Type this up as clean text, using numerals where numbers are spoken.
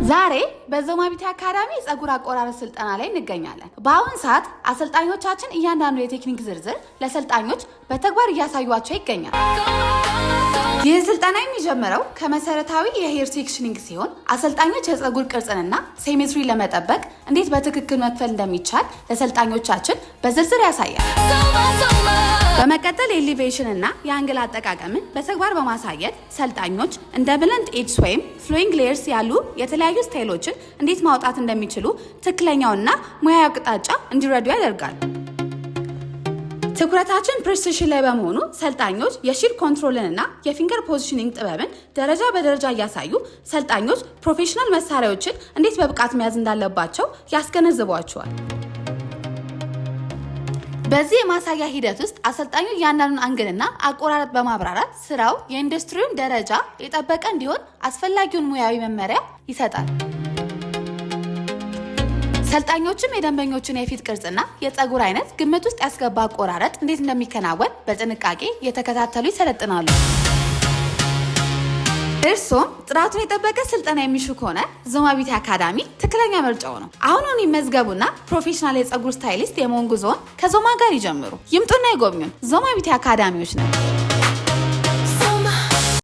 ዛሬ በዞማ ቢዩቲ አካዳሚ የፀጉር አቆራረጥ ስልጠና ላይ እንገኛለን። በአሁን ሰዓት አሰልጣኞቻችን እያንዳንዱ የቴክኒክ ዝርዝር ለሰልጣኞች በተግባር እያሳዩአቸው ይገኛል። ይህ ስልጠና የሚጀምረው ከመሰረታዊ የሄር ሴክሽኒንግ ሲሆን አሰልጣኞች የፀጉር ቅርጽንና ሴሜትሪ ለመጠበቅ እንዴት በትክክል መክፈል እንደሚቻል ለሰልጣኞቻችን በዝርዝር ያሳያል። በመቀጠል የኤሊቬሽን እና የአንግል አጠቃቀምን በተግባር በማሳየት ሰልጣኞች እንደ ብለንት ኤጅስ ወይም ፍሎዊንግ ሌየርስ ያሉ የተለያዩ ስታይሎችን እንዴት ማውጣት እንደሚችሉ ትክክለኛውና ሙያዊ አቅጣጫ እንዲረዱ ያደርጋል። ትኩረታችን ፕሪሲሽን ላይ በመሆኑ ሰልጣኞች የሺር ኮንትሮልን እና የፊንገር ፖዚሽኒንግ ጥበብን ደረጃ በደረጃ እያሳዩ ሰልጣኞች ፕሮፌሽናል መሳሪያዎችን እንዴት በብቃት መያዝ እንዳለባቸው ያስገነዝቧቸዋል። በዚህ የማሳያ ሂደት ውስጥ አሰልጣኙ እያንዳንዱን አንግልና አቆራረጥ በማብራራት ስራው የኢንዱስትሪውን ደረጃ የጠበቀ እንዲሆን አስፈላጊውን ሙያዊ መመሪያ ይሰጣል። ሰልጣኞችም የደንበኞችን የፊት ቅርጽና የፀጉር አይነት ግምት ውስጥ ያስገባ አቆራረጥ እንዴት እንደሚከናወን በጥንቃቄ እየተከታተሉ ይሰለጥናሉ። እርሶም ጥራቱን የጠበቀ ስልጠና የሚሹ ከሆነ ዞማ ቢዩቲ አካዳሚ ትክክለኛ ምርጫው ነው። አሁኑን ይመዝገቡና ፕሮፌሽናል የፀጉር ስታይሊስት የመሆን ጉዞውን ከዞማ ጋር ይጀምሩ። ይምጡና ይጎብኙን። ዞማ ቢዩቲ አካዳሚዎች ነው።